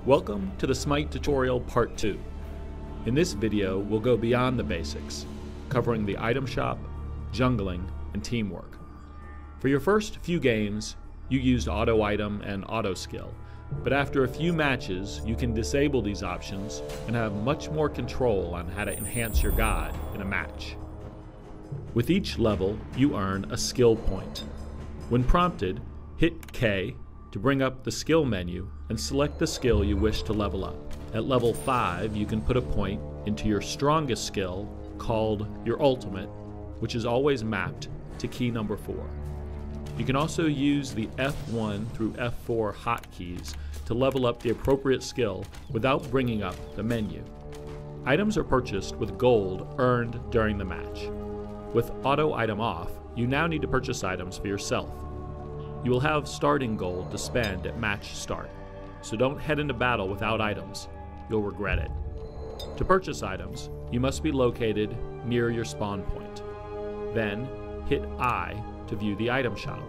Welcome to the Smite tutorial part 2. In this video, we'll go beyond the basics, covering the item shop, jungling, and teamwork. For your first few games, you used auto item and auto skill, but after a few matches, you can disable these options and have much more control on how to enhance your god in a match. With each level, you earn a skill point. When prompted, hit K to bring up the skill menu and select the skill you wish to level up. At level 5, you can put a point into your strongest skill called your ultimate, which is always mapped to key number 4. You can also use the F1 through F4 hotkeys to level up the appropriate skill without bringing up the menu. Items are purchased with gold earned during the match. With auto item off, you now need to purchase items for yourself. You will have starting gold to spend at match start, so don't head into battle without items. You'll regret it. To purchase items, you must be located near your spawn point. Then, hit I to view the item shop.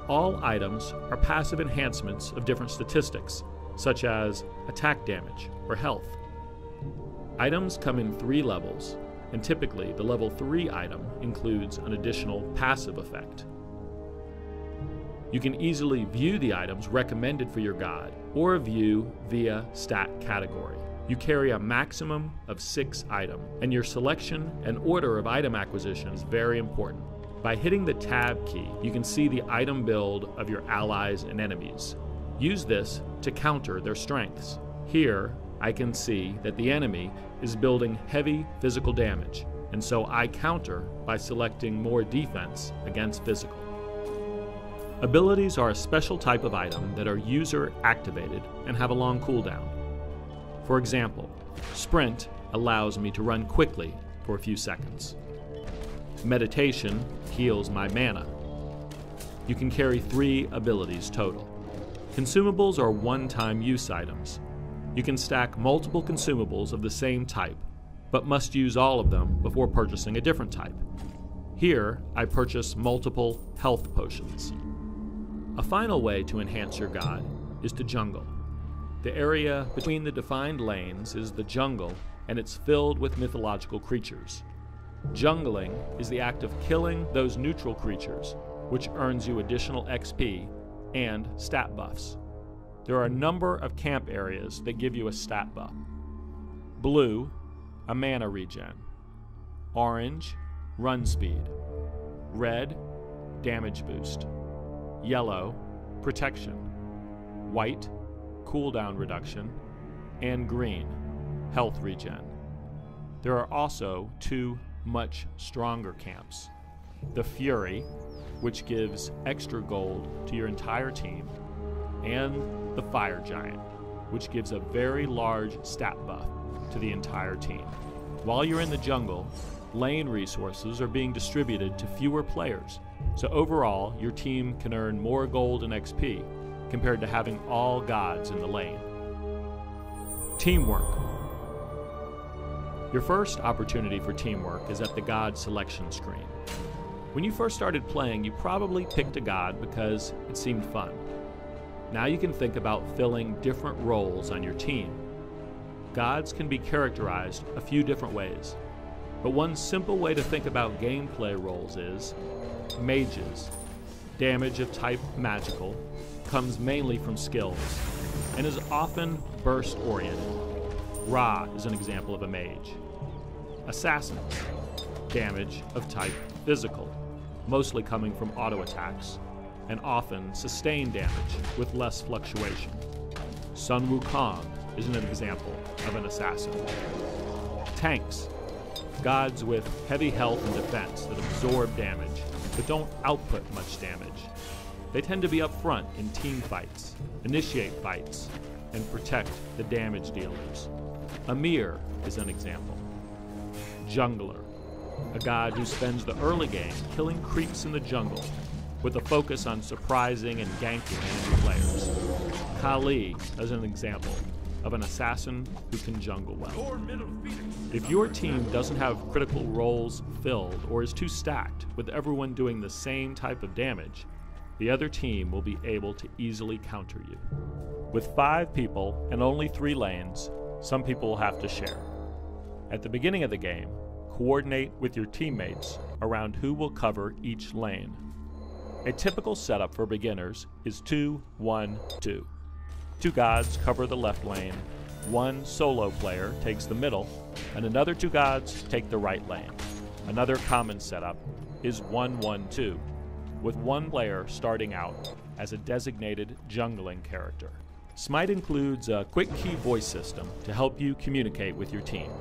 All items are passive enhancements of different statistics, such as attack damage or health. Items come in 3 levels, and typically the level 3 item includes an additional passive effect. You can easily view the items recommended for your god, or view via stat category. You carry a maximum of 6 items, and your selection and order of item acquisition is very important. By hitting the tab key, you can see the item build of your allies and enemies. Use this to counter their strengths. Here, I can see that the enemy is building heavy physical damage, and so I counter by selecting more defense against physical. Abilities are a special type of item that are user activated and have a long cooldown. For example, Sprint allows me to run quickly for a few seconds. Meditation heals my mana. You can carry 3 abilities total. Consumables are one-time use items. You can stack multiple consumables of the same type, but must use all of them before purchasing a different type. Here, I purchase multiple health potions. A final way to enhance your god is to jungle. The area between the defined lanes is the jungle, and it's filled with mythological creatures. Jungling is the act of killing those neutral creatures, which earns you additional XP and stat buffs. There are a number of camp areas that give you a stat buff. Blue, a mana regen. Orange, run speed. Red, damage boost. Yellow, protection. White, cooldown reduction. And green, health regen. There are also 2 much stronger camps. The Fury, which gives extra gold to your entire team, and the Fire Giant, which gives a very large stat buff to the entire team. While you're in the jungle, lane resources are being distributed to fewer players, so overall your team can earn more gold and XP compared to having all gods in the lane. Teamwork. Your first opportunity for teamwork is at the god selection screen. When you first started playing, you probably picked a god because it seemed fun. Now you can think about filling different roles on your team. Gods can be characterized a few different ways, but one simple way to think about gameplay roles is mages. Damage of type magical comes mainly from skills and is often burst oriented. Ra is an example of a mage. Assassins, damage of type physical, mostly coming from auto attacks, and often sustained damage with less fluctuation. Sun Wukong is an example of an assassin. Tanks, gods with heavy health and defense that absorb damage, but don't output much damage. They tend to be up front in team fights, initiate fights, and protect the damage dealers. Amir is an example. Jungler, a god who spends the early game killing creeps in the jungle, with a focus on surprising and ganking enemy players. Kali is an example of an assassin who can jungle well. If your team doesn't have critical roles filled or is too stacked with everyone doing the same type of damage, the other team will be able to easily counter you. With 5 people and only 3 lanes, some people will have to share. At the beginning of the game, coordinate with your teammates around who will cover each lane. A typical setup for beginners is 2-1-2. 2 gods cover the left lane, 1 solo player takes the middle, and another 2 gods take the right lane. Another common setup is 1-1-2, with 1 player starting out as a designated jungling character. Smite includes a quick key voice system to help you communicate with your team.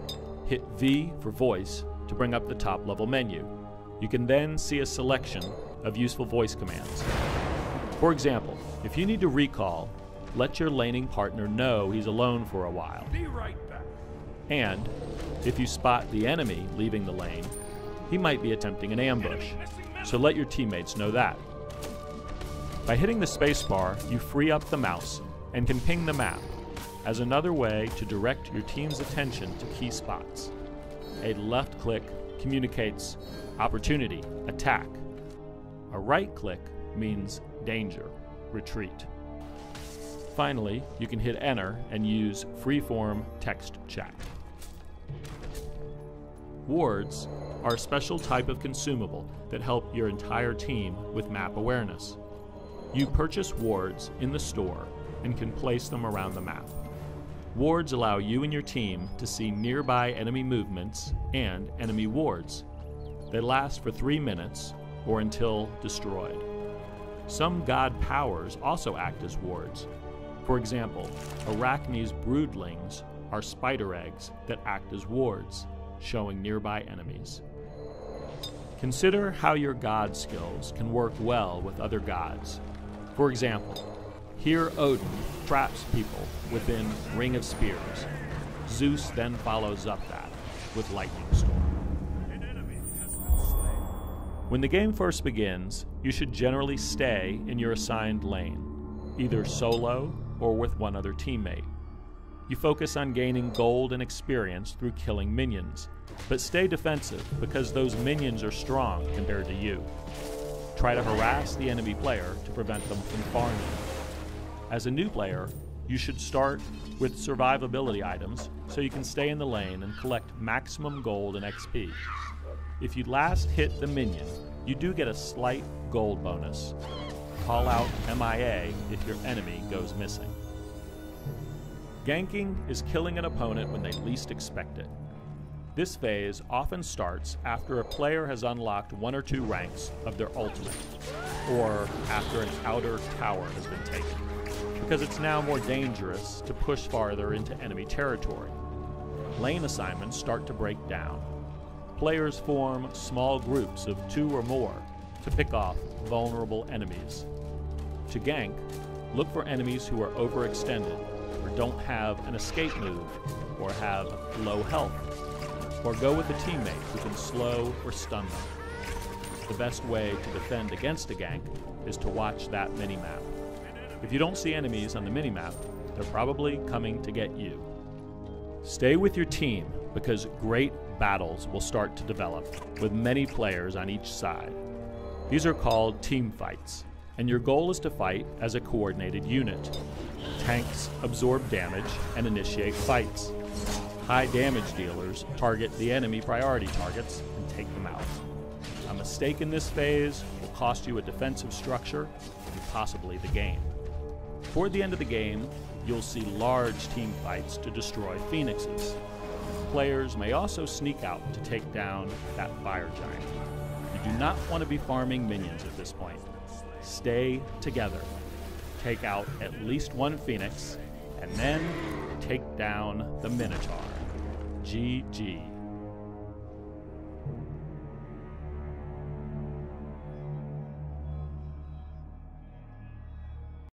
Hit V for voice to bring up the top level menu. You can then see a selection of useful voice commands. For example, if you need to recall, let your laning partner know he's alone for a while. Be right back. And if you spot the enemy leaving the lane, he might be attempting an ambush, so let your teammates know that. By hitting the spacebar, you free up the mouse and can ping the map as another way to direct your team's attention to key spots. A left click communicates opportunity, attack. A right click means danger, retreat. Finally, you can hit enter and use freeform text chat. Wards are a special type of consumable that help your entire team with map awareness. You purchase wards in the store and can place them around the map. Wards allow you and your team to see nearby enemy movements and enemy wards. They last for 3 minutes or until destroyed. Some god powers also act as wards. For example, Arachne's broodlings are spider eggs that act as wards, showing nearby enemies. Consider how your god skills can work well with other gods. For example, here Odin traps people within Ring of Spears. Zeus then follows up that with Lightning Storm. When the game first begins, you should generally stay in your assigned lane, either solo or with one other teammate. You focus on gaining gold and experience through killing minions, but stay defensive because those minions are strong compared to you. Try to harass the enemy player to prevent them from farming. As a new player, you should start with survivability items so you can stay in the lane and collect maximum gold and XP. If you last hit the minion, you do get a slight gold bonus. Call out MIA if your enemy goes missing. Ganking is killing an opponent when they least expect it. This phase often starts after a player has unlocked 1 or 2 ranks of their ultimate, or after an outer tower has been taken, because it's now more dangerous to push farther into enemy territory. Lane assignments start to break down. Players form small groups of 2 or more to pick off vulnerable enemies. To gank, look for enemies who are overextended, or don't have an escape move, or have low health, or go with a teammate who can slow or stun them. The best way to defend against a gank is to watch that minimap. If you don't see enemies on the minimap, they're probably coming to get you. Stay with your team because great battles will start to develop with many players on each side. These are called team fights, and your goal is to fight as a coordinated unit. Tanks absorb damage and initiate fights. High damage dealers target the enemy priority targets and take them out. A mistake in this phase will cost you a defensive structure and possibly the game. Toward the end of the game, you'll see large team fights to destroy phoenixes. Players may also sneak out to take down that fire giant. You do not want to be farming minions at this point. Stay together. Take out at least 1 phoenix, and then take down the Minotaur. GG.